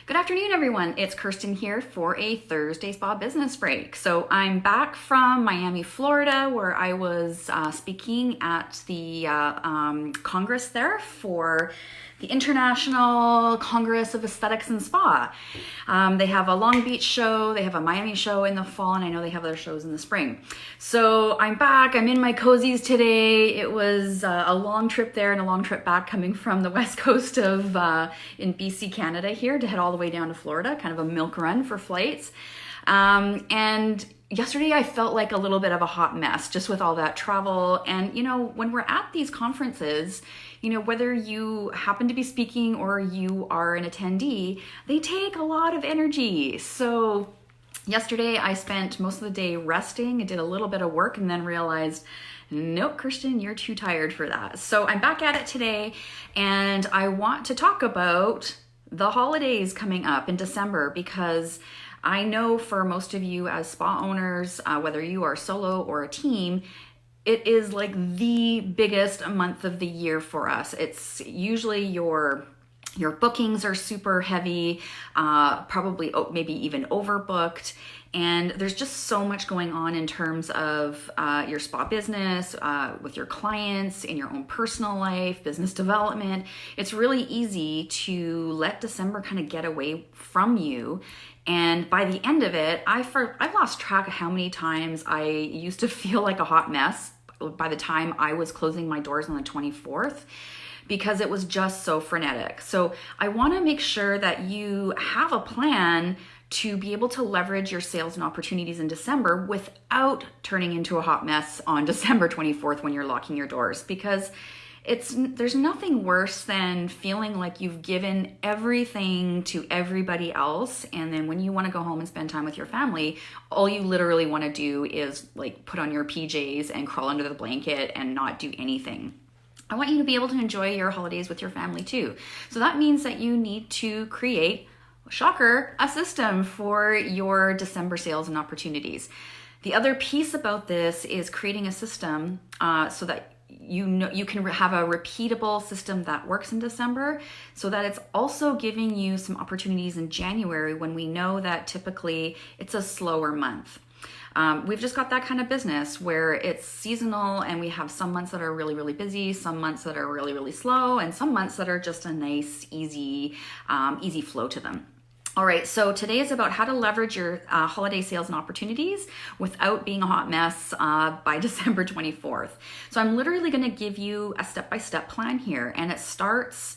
Good afternoon, everyone. It's Kirsten here for a Thursday Spa Business Break. So I'm back from Miami, Florida, where I was speaking at the Congress there for the International Congress of Aesthetics and Spa. They have a Long Beach show, they have a Miami show in the fall, and I know they have other shows in the spring. So I'm back, I'm in my cozies today. It was a long trip there and a long trip back coming from the west coast of in BC, Canada here to head all the way down to Florida, kind of a milk run for flights. And yesterday I felt like a little bit of a hot mess just with all that travel. And you know, when we're at these conferences, you know, whether you happen to be speaking or you are an attendee, they take a lot of energy. So yesterday I spent most of the day resting. I did a little bit of work and then realized, nope, Kirsten, you're too tired for that. So I'm back at it today, and I want to talk about the holidays coming up in December, because I know for most of you as spa owners, whether you are solo or a team, it is like the biggest month of the year for us. It's usually your bookings are super heavy, probably maybe even overbooked. And there's just so much going on in terms of your spa business, with your clients, in your own personal life, business development. It's really easy to let December kind of get away from you. And by the end of it, I've lost track of how many times I used to feel like a hot mess by the time I was closing my doors on the 24th. Because it was just so frenetic. So I want to make sure that you have a plan to be able to leverage your sales and opportunities in December without turning into a hot mess on December 24th when you're locking your doors. Because there's nothing worse than feeling like you've given everything to everybody else, and then when you want to go home and spend time with your family, all you literally want to do is like put on your PJs and crawl under the blanket and not do anything. I want you to be able to enjoy your holidays with your family too. So that means that you need to create, shocker, a system for your December sales and opportunities. The other piece about this is creating a system so that you can have a repeatable system that works in December, so that it's also giving you some opportunities in January when we know that typically it's a slower month. We've just got that kind of business where it's seasonal, and we have some months that are really, really busy, some months that are really, really slow, and some months that are just a nice, easy flow to them. All right, so today is about how to leverage your holiday sales and opportunities without being a hot mess by December 24th. So I'm literally going to give you a step-by-step plan here, and it starts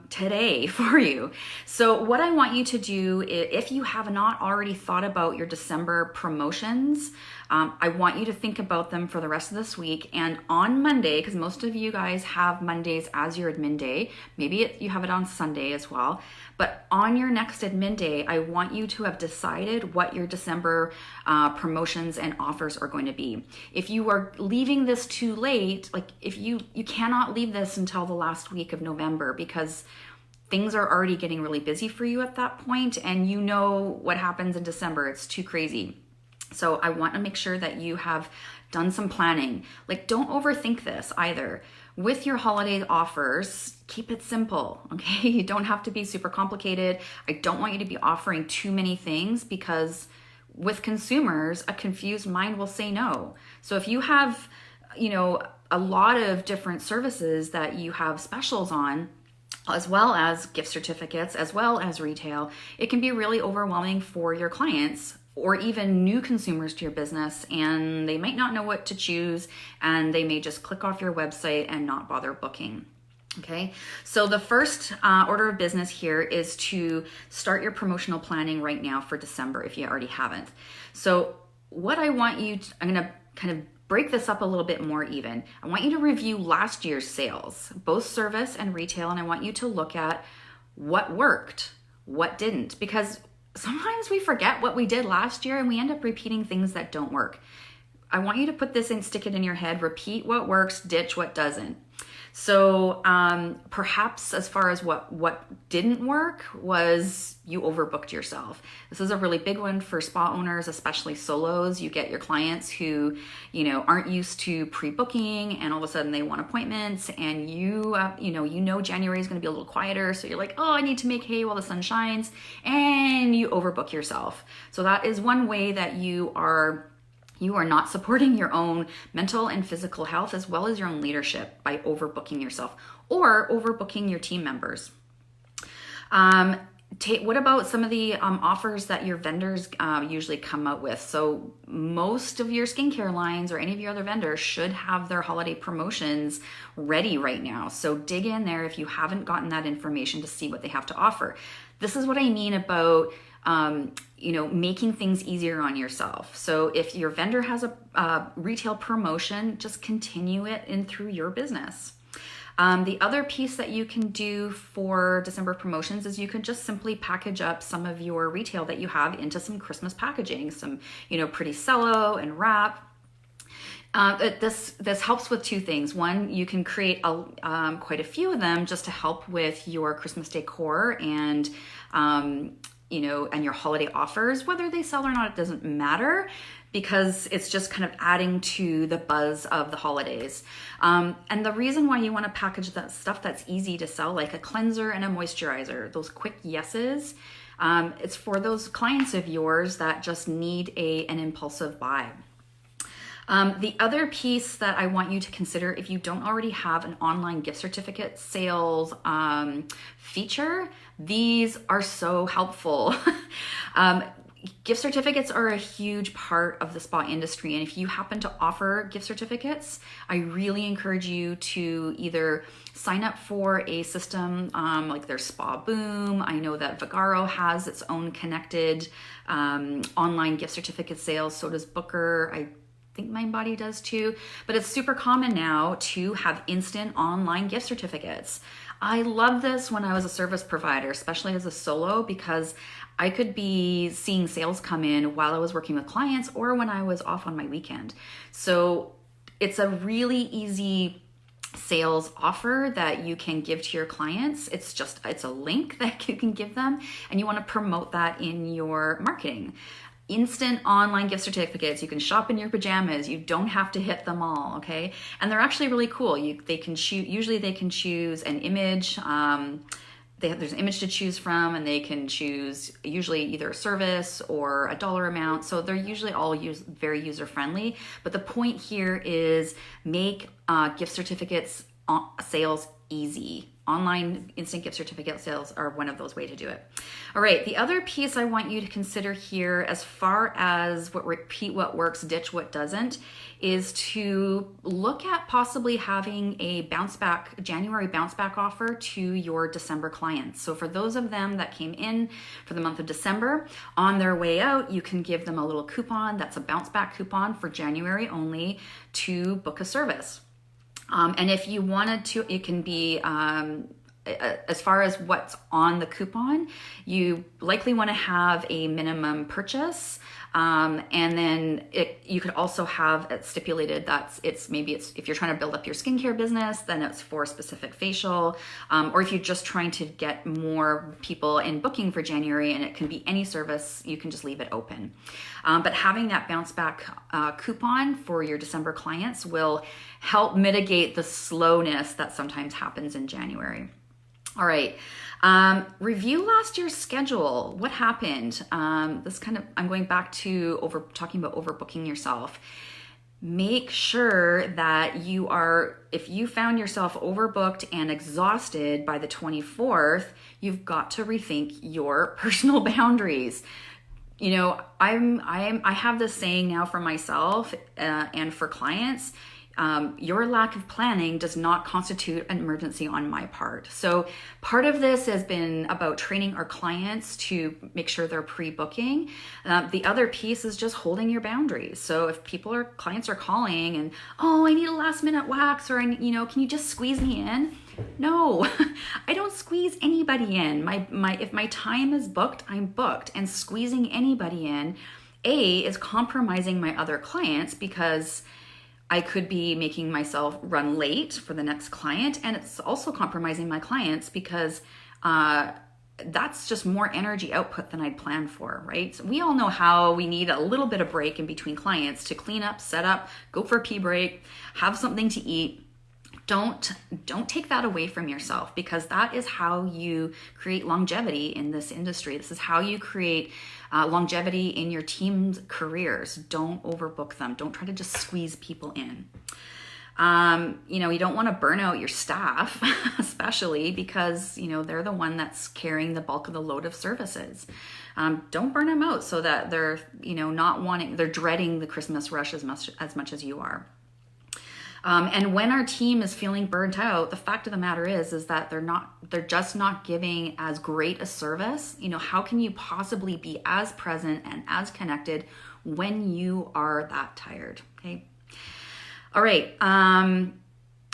today for you. So what I want you to do, if you have not already thought about your December promotions, I want you to think about them for the rest of this week. And on Monday, because most of you guys have Mondays as your admin day, maybe you have it on Sunday as well, but on your next admin day, I want you to have decided what your December promotions and offers are going to be. If you are leaving this too late, like if you cannot leave this until the last week of November, because things are already getting really busy for you at that point, and you know what happens in December. It's too crazy. So I want to make sure that you have done some planning. Like, don't overthink this either. With your holiday offers, keep it simple, okay? You don't have to be super complicated. I don't want you to be offering too many things, because with consumers, a confused mind will say no. So if you have, you know, a lot of different services that you have specials on, as well as gift certificates, as well as retail, it can be really overwhelming for your clients or even new consumers to your business, and they might not know what to choose, and they may just click off your website and not bother booking. Okay, so the first order of business here is to start your promotional planning right now for December if you already haven't. So what I want you to, I'm going to kind of break this up a little bit more even. I want you to review last year's sales, both service and retail, and I want you to look at what worked, what didn't, because sometimes we forget what we did last year and we end up repeating things that don't work. I want you to put this in, stick it in your head, repeat what works, ditch what doesn't. So perhaps as far as what didn't work was you overbooked yourself. This is a really big one for spa owners, especially solos. You get your clients who, aren't used to pre-booking, and all of a sudden they want appointments, and you know January is going to be a little quieter, so you're like, oh, I need to make hay while the sun shines, and you overbook yourself. So that is one way that you are not supporting your own mental and physical health as well as your own leadership by overbooking yourself or overbooking your team members. What about some of the offers that your vendors usually come out with? So most of your skincare lines or any of your other vendors should have their holiday promotions ready right now. So dig in there if you haven't gotten that information to see what they have to offer. This is what I mean about making things easier on yourself. So if your vendor has a retail promotion, just continue it in through your business. The other piece that you can do for December promotions is you can just simply package up some of your retail that you have into some Christmas packaging, some, pretty cello and wrap. This helps with two things. One, you can create quite a few of them just to help with your Christmas decor and and your holiday offers. Whether they sell or not, it doesn't matter, because it's just kind of adding to the buzz of the holidays. And the reason why you want to package that stuff that's easy to sell, like a cleanser and a moisturizer, those quick yeses, it's for those clients of yours that just need an impulsive buy. The other piece that I want you to consider, if you don't already have an online gift certificate sales feature, these are so helpful. Gift certificates are a huge part of the spa industry, and if you happen to offer gift certificates, I really encourage you to either sign up for a system like their Spa Boom. I know that Vagaro has its own connected online gift certificate sales, so does Booker. I think MindBody does too, but it's super common now to have instant online gift certificates. I love this when I was a service provider, especially as a solo, because I could be seeing sales come in while I was working with clients or when I was off on my weekend. So it's a really easy sales offer that you can give to your clients. It's a link that you can give them, and you want to promote that in your marketing. Instant online gift certificates. You can shop in your pajamas. You don't have to hit them all, okay? And they're actually really cool. They can choose an image. There's an image to choose from, and they can choose usually either a service or a dollar amount. So they're usually all very user friendly. But the point here is make gift certificates sales easy. Online instant gift certificate sales are one of those ways to do it. All right, the other piece I want you to consider here, as far as repeat what works, ditch what doesn't, is to look at possibly having a January bounce back offer to your December clients. So for those of them that came in for the month of December, on their way out, you can give them a little coupon that's a bounce back coupon for January only to book a service. And if you wanted to, it can be, as far as what's on the coupon, you likely want to have a minimum purchase. And then you could also have it stipulated that if you're trying to build up your skincare business, then it's for a specific facial. Or if you're just trying to get more people in booking for January, and it can be any service, you can just leave it open. But having that bounce back coupon for your December clients will help mitigate the slowness that sometimes happens in January. All right. Review last year's schedule. What happened? I'm going back to talking about overbooking yourself. Make sure that if you found yourself overbooked and exhausted by the 24th, you've got to rethink your personal boundaries. I have this saying now for myself and for clients. Your lack of planning does not constitute an emergency on my part. So part of this has been about training our clients to make sure they're pre-booking. The other piece is just holding your boundaries. So if clients are calling and, oh, I need a last minute wax, or, can you just squeeze me in? No, I don't squeeze anybody in. If my time is booked, I'm booked, and squeezing anybody in, is compromising my other clients, because I could be making myself run late for the next client, and it's also compromising my clients because that's just more energy output than I'd planned for, right? So we all know how we need a little bit of break in between clients to clean up, set up, go for a pee break, have something to eat. Don't take that away from yourself, because that is how you create longevity in this industry. This is how you create longevity in your team's careers. Don't overbook them. Don't try to just squeeze people in. You don't want to burn out your staff, especially because, they're the one that's carrying the bulk of the load of services. Don't burn them out so that they're, they're dreading the Christmas rush as much as you are. And when our team is feeling burnt out, the fact of the matter is that they're just not giving as great a service. How can you possibly be as present and as connected when you are that tired? Okay. All right. And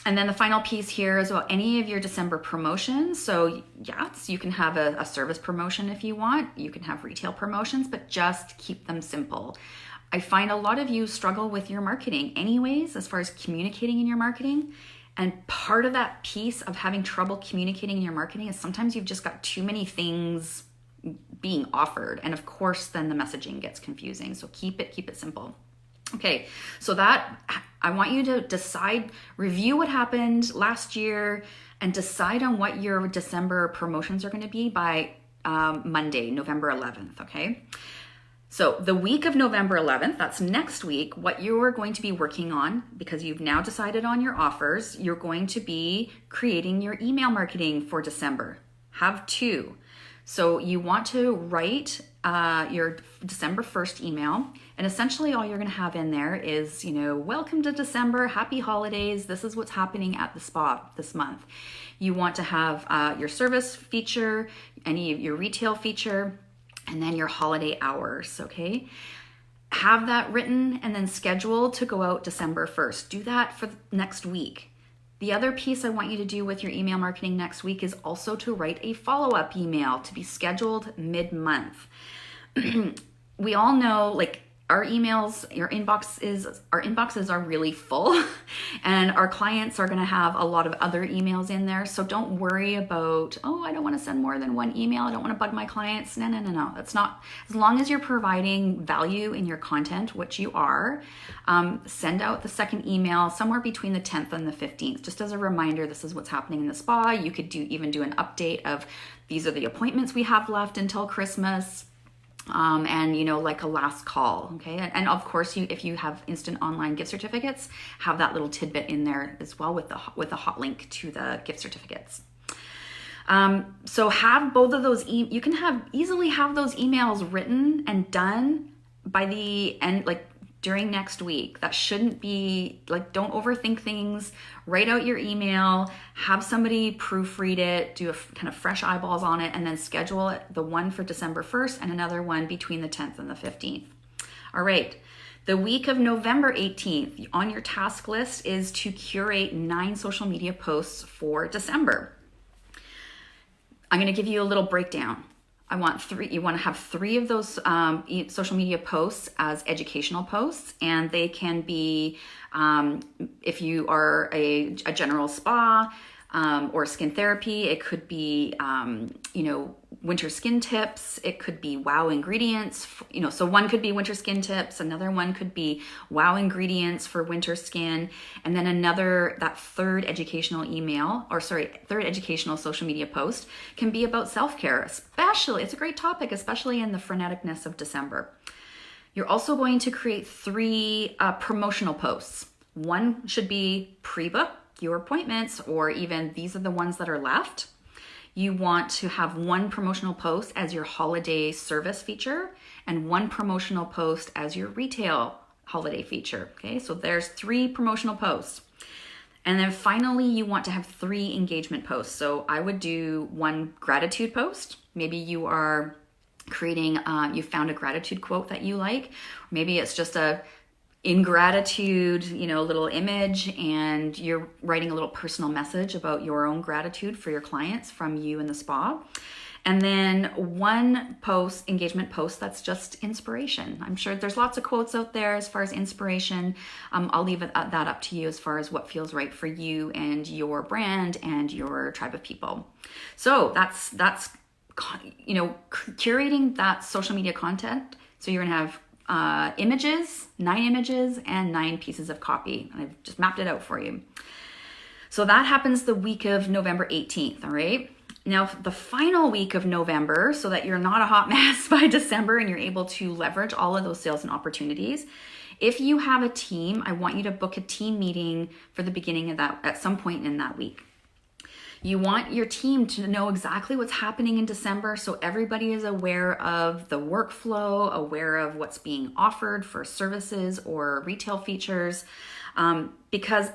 then the final piece here is about any of your December promotions. So yes, you can have a service promotion if you want. You can have retail promotions, but just keep them simple. I find a lot of you struggle with your marketing anyways, as far as communicating in your marketing. And part of that piece of having trouble communicating in your marketing is sometimes you've just got too many things being offered. And of course, then the messaging gets confusing. So keep it simple. Okay, so that I want you to decide, review what happened last year and decide on what your December promotions are going to be by Monday, November 11th, okay? So the week of November 11th, that's next week, what you're going to be working on, because you've now decided on your offers, you're going to be creating your email marketing for December. Have two. So you want to write your December 1st email, and essentially all you're going to have in there is, welcome to December, happy holidays, this is what's happening at the spa this month. You want to have your service feature, any of your retail feature, and then your holiday hours, okay? Have that written and then scheduled to go out December 1st. Do that for next week. The other piece I want you to do with your email marketing next week is also to write a follow-up email to be scheduled mid-month. We all know, our emails, our inboxes are really full, and our clients are going to have a lot of other emails in there. So don't worry about, I don't want to send more than one email. I don't want to bug my clients. No. That's not, as long as you're providing value in your content, which you are, send out the second email somewhere between the 10th and the 15th. Just as a reminder, this is what's happening in the spa. You could even do an update of these are the appointments we have left until Christmas. And like a last call, okay? And of course, if you have instant online gift certificates, have that little tidbit in there as well with a hot link to the gift certificates. So have both of those. You can easily have those emails written and done by the end, during next week. That shouldn't be don't overthink things. Write out your email, have somebody proofread it, do a kind of fresh eyeballs on it, and then schedule it, the one for December 1st and another one between the 10th and the 15th. All right. The week of November 18th on your task list is to curate 9 social media posts for December. I'm going to give you a little breakdown. You want to have 3 of those social media posts as educational posts, and they can be, if you are a general spa or skin therapy, it could be, winter skin tips. It could be wow ingredients, so one could be winter skin tips. Another one could be wow ingredients for winter skin. And then that third educational social media post can be about self-care, especially, it's a great topic, especially in the freneticness of December. You're also going to create 3 promotional posts. One should be pre-book your appointments, or even these are the ones that are left. You want to have 1 promotional post as your holiday service feature and 1 promotional post as your retail holiday feature. Okay, so there's 3 promotional posts. And then finally, you want to have 3 engagement posts. So I would do 1 gratitude post. Maybe you are creating, you found a gratitude quote that you like. Maybe it's just in gratitude, little image, and you're writing a little personal message about your own gratitude for your clients from you in the spa. And then one engagement post that's just inspiration. I'm sure there's lots of quotes out there as far as inspiration. I'll leave that up to you as far as what feels right for you and your brand and your tribe of people. So that's curating that social media content. So you're gonna have 9 images and 9 pieces of copy. And I've just mapped it out for you. So that happens the week of November 18th, all right? Now, the final week of November, so that you're not a hot mess by December and you're able to leverage all of those sales and opportunities. If you have a team, I want you to book a team meeting for the beginning of that at some point in that week. You want your team to know exactly what's happening in December, so everybody is aware of the workflow, aware of what's being offered for services or retail features, because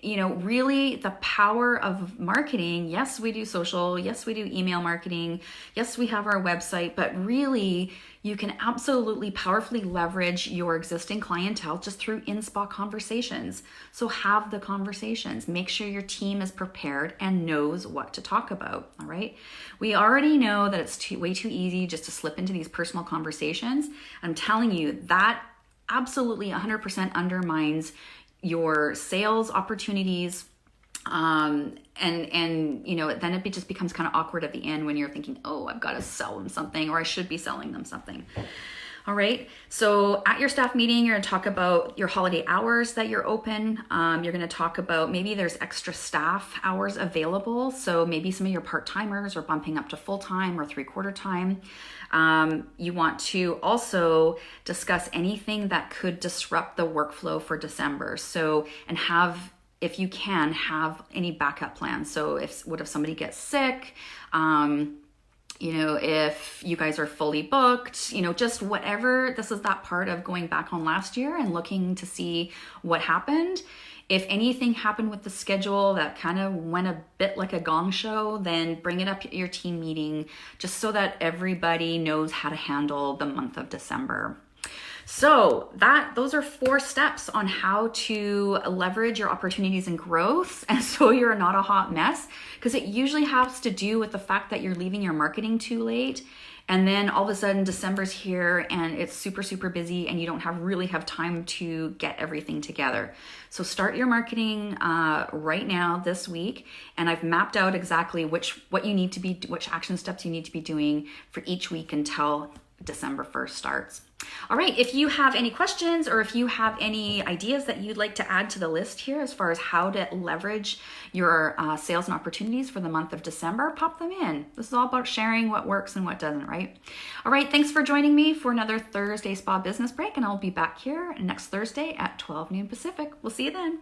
really the power of marketing, yes, we do social, yes, we do email marketing, yes, we have our website, but really you can absolutely powerfully leverage your existing clientele just through in-spot conversations. So have the conversations. Make sure your team is prepared and knows what to talk about, all right? We already know that it's way too easy just to slip into these personal conversations. I'm telling you, that absolutely 100% undermines your sales opportunities, and then it just becomes kind of awkward at the end when you're thinking, oh, I've got to sell them something, or I should be selling them something. All right, so at your staff meeting, you're going to talk about your holiday hours that you're open. You're going to talk about maybe there's extra staff hours available, so maybe some of your part-timers are bumping up to full-time or 3/4 time. You want to also discuss anything that could disrupt the workflow for December. So, and if you can, have any backup plans. So what if somebody gets sick? If you guys are fully booked, just whatever. This is that part of going back on last year and looking to see what happened. If anything happened with the schedule that kind of went a bit like a gong show, then bring it up at your team meeting just so that everybody knows how to handle the month of December. So those are 4 steps on how to leverage your opportunities and growth, and so you're not a hot mess, because it usually has to do with the fact that you're leaving your marketing too late, and then all of a sudden December's here and it's super, super busy and you don't really have time to get everything together. So start your marketing right now this week, and I've mapped out exactly which action steps you need to be doing for each week until December 1st starts. All right, if you have any questions or if you have any ideas that you'd like to add to the list here as far as how to leverage your sales and opportunities for the month of December, pop them in. This is all about sharing what works and what doesn't, right? All right, thanks for joining me for another Thursday Spa Business Break, and I'll be back here next Thursday at 12 noon Pacific. We'll see you then.